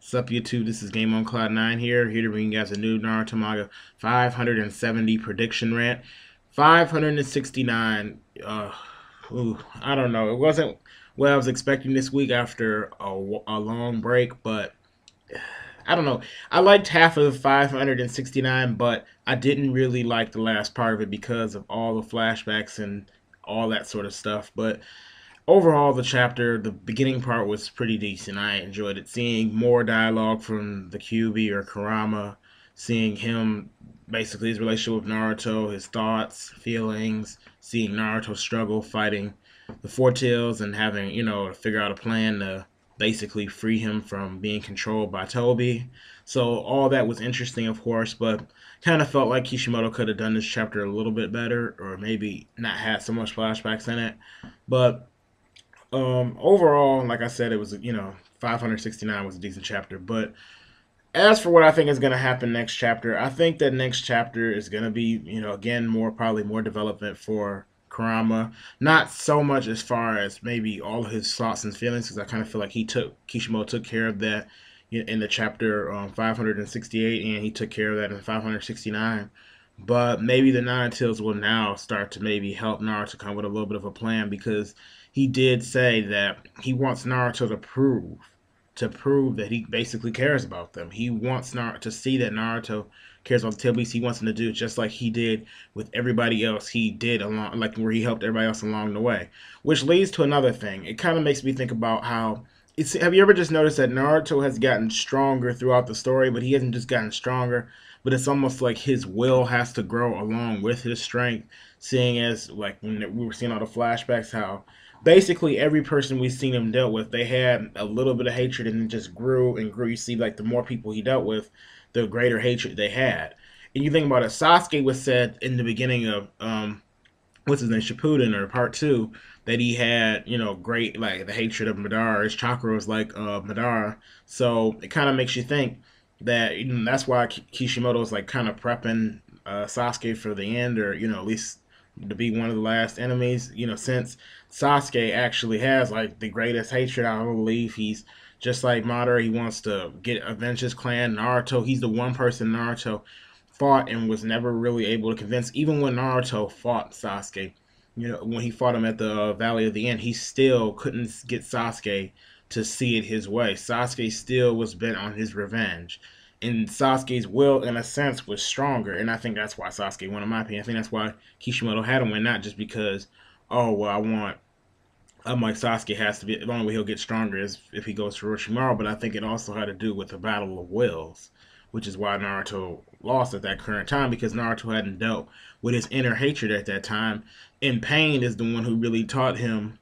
Sup YouTube, this is Game on Cloud 9 here to bring you guys a new Naruto Manga 570 prediction rant. 569, I don't know. It wasn't what I was expecting this week after a long break, but I don't know. I liked half of 569, but I didn't really like the last part of it because of all the flashbacks and all that sort of stuff. But overall, the chapter, the beginning part was pretty decent. I enjoyed it. Seeing more dialogue from the QB or Kurama, seeing him basically his relationship with Naruto, his thoughts, feelings, seeing Naruto struggle fighting the Four Tails and having, to figure out a plan to basically free him from being controlled by Toby. So all that was interesting, of course, but kind of felt like Kishimoto could have done this chapter a little bit better, or maybe not had so much flashbacks in it. But overall, like I said, it was 569 was a decent chapter. But as for what I think is going to happen next chapter, I think that next chapter is going to be again probably more development for Kurama. Not so much as far as maybe all of his thoughts and feelings, because I kind of feel like Kishimoto took care of that in the chapter 568, and he took care of that in 569. But maybe the Nine Tails will now start to maybe help Naruto come with a little bit of a plan, because he did say that he wants Naruto to prove that he basically cares about them. He wants Naruto to see that Naruto cares about the tail beasts. He wants him to do just like he did with everybody else. He did along, like where he helped everybody else along the way, which leads to another thing. It kind of makes me think about how have you ever just noticed that Naruto has gotten stronger throughout the story, but he hasn't just gotten stronger, but it's almost like his will has to grow along with his strength, seeing as like when we were seeing all the flashbacks, how basically every person we've seen him dealt with, they had a little bit of hatred and it just grew and grew. You see, like the more people he dealt with, the greater hatred they had. And you think about it, Sasuke was said in the beginning of what's his name, Shippuden or part two, that he had, great like the hatred of Madara. His chakra was like Madara. So it kind of makes you think that that's why Kishimoto is like kind of prepping Sasuke for the end, or at least to be one of the last enemies. Since Sasuke actually has like the greatest hatred, I believe he's just like Madara. He wants to avenge his clan. Naruto, he's the one person Naruto fought and was never really able to convince. Even when Naruto fought Sasuke, when he fought him at the Valley of the End, he still couldn't get Sasuke to see it his way. Sasuke still was bent on his revenge. And Sasuke's will, in a sense, was stronger. And I think that's why Sasuke won, in my opinion. I think that's why Kishimoto had him win, not just because, oh, well, I'm like, Sasuke has to be, the only way he'll get stronger is if he goes to Orochimaru, but I think it also had to do with the battle of wills, which is why Naruto lost at that current time, because Naruto hadn't dealt with his inner hatred at that time. And Pain is the one who really taught him,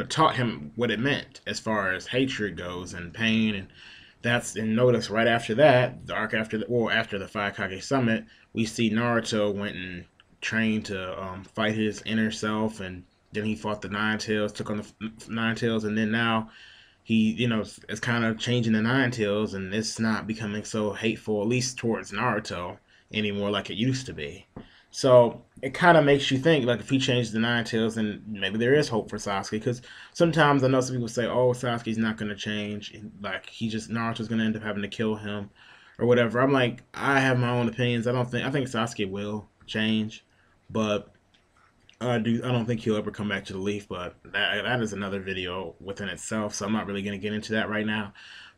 taught him what it meant as far as hatred goes, and pain. And notice right after that, the arc after after the Five Kage Summit, we see Naruto went and trained to fight his inner self, and then he fought the Nine Tails, took on the Nine Tails, and then now he, is kind of changing the Nine Tails, and it's not becoming so hateful, at least towards Naruto, anymore like it used to be. So it kind of makes you think, like, if he changed the Nine Tails, then maybe there is hope for Sasuke. Because sometimes I know some people say, oh, Sasuke's not going to change. Like, Naruto's going to end up having to kill him or whatever. I'm like, I have my own opinions. I think Sasuke will change. But I don't think he'll ever come back to the Leaf. But that is another video within itself. So I'm not really going to get into that right now.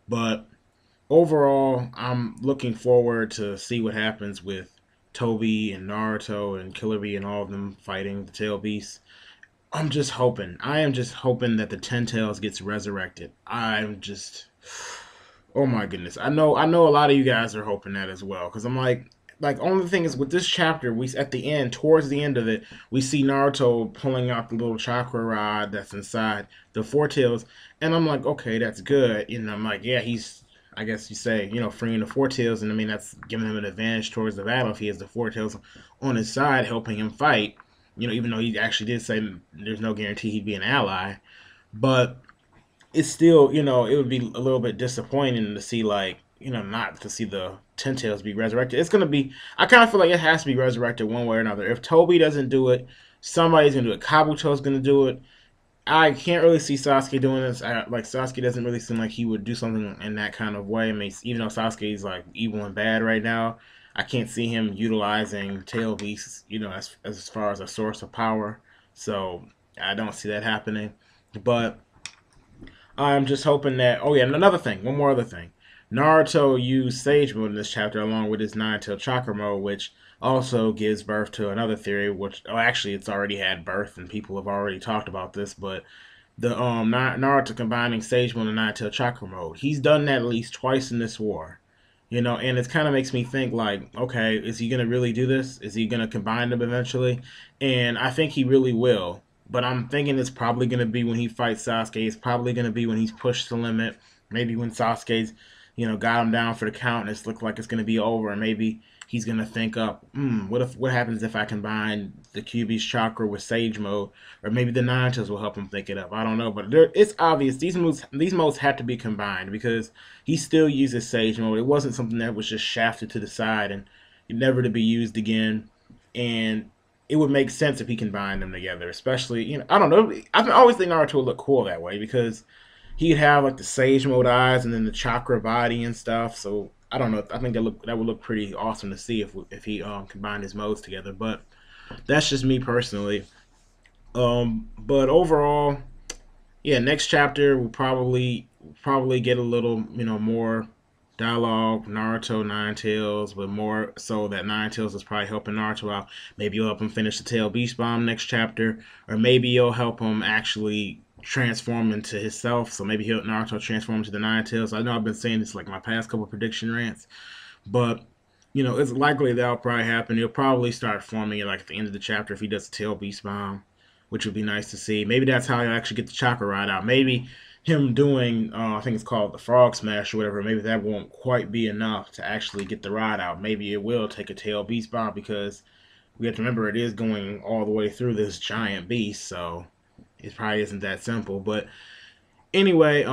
But overall, I'm looking forward to see what happens with Toby and Naruto and Killer Bee and all of them fighting the Tail Beasts. I am just hoping that the Ten Tails gets resurrected. Oh my goodness. I know a lot of you guys are hoping that as well, because I'm like only thing is with this chapter, we at the end, towards the end of it, we see Naruto pulling out the little chakra rod that's inside the Four Tails, and I'm like, okay, that's good. I'm like, yeah, he's, I guess you say, freeing the Four Tails, and I mean, that's giving him an advantage towards the battle if he has the Four Tails on his side helping him fight. Even though he actually did say there's no guarantee he'd be an ally. But it's still, it would be a little bit disappointing to see, like, not to see the Ten Tails be resurrected. It's going to be, I kind of feel like it has to be resurrected one way or another. If Toby doesn't do it, somebody's going to do it. Kabuto's going to do it. I can't really see Sasuke doing this. Like Sasuke doesn't really seem like he would do something in that kind of way. I mean, even though Sasuke is like evil and bad right now, I can't see him utilizing tail beasts, as far as a source of power. So I don't see that happening. But I'm just hoping that. Oh yeah, and another thing, one more other thing. Naruto used Sage Mode in this chapter along with his Nine Tail Chakra Mode, which also gives birth to another theory. Which, oh, actually, it's already had birth, and people have already talked about this. But the Naruto combining Sage Mode and Nine Tail Chakra Mode, he's done that at least twice in this war. And it kind of makes me think like, okay, is he gonna really do this? Is he gonna combine them eventually? And I think he really will. But I'm thinking it's probably gonna be when he fights Sasuke. It's probably gonna be when he's pushed the limit. Maybe when Sasuke's, got him down for the count and it's looked like it's gonna be over. And maybe he's gonna think up, what happens if I combine the Kyuubi's chakra with Sage Mode, or maybe the Nine Tails will help him think it up. I don't know, but it's obvious these modes have to be combined because he still uses Sage Mode. It wasn't something that was just shafted to the side and never to be used again. And it would make sense if he combined them together, especially I don't know. I always think Naruto would look cool that way because he'd have like the Sage Mode eyes and then the chakra body and stuff. So I don't know. I think that would look pretty awesome to see if he combined his modes together. But that's just me personally. But overall, yeah, next chapter we'll probably get a little more dialogue, Naruto, Nine Tails, but more so that Nine Tails is probably helping Naruto out. Maybe you'll help him finish the Tail Beast Bomb next chapter, or maybe you'll help him actually transform into himself. So maybe he'll Naruto transform into the Nine Tails. I know I've been saying this like my past couple prediction rants, but it's likely that'll probably happen. He'll probably start forming it like at the end of the chapter if he does the Tail Beast Bomb, which would be nice to see. Maybe that's how he'll actually get the chakra ride out. Maybe him doing, I think it's called the Frog Smash or whatever, maybe that won't quite be enough to actually get the ride out. Maybe it will take a Tail Beast Bomb because we have to remember it is going all the way through this giant beast, so it probably isn't that simple. But anyway,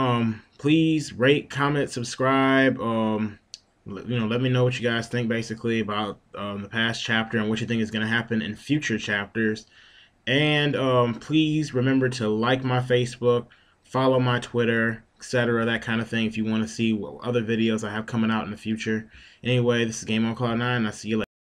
please rate, comment, subscribe. Let me know what you guys think basically about the past chapter and what you think is going to happen in future chapters. And please remember to like my Facebook, follow my Twitter, etc., that kind of thing if you want to see what other videos I have coming out in the future. Anyway, this is Game on Cloud 9. I'll see you later.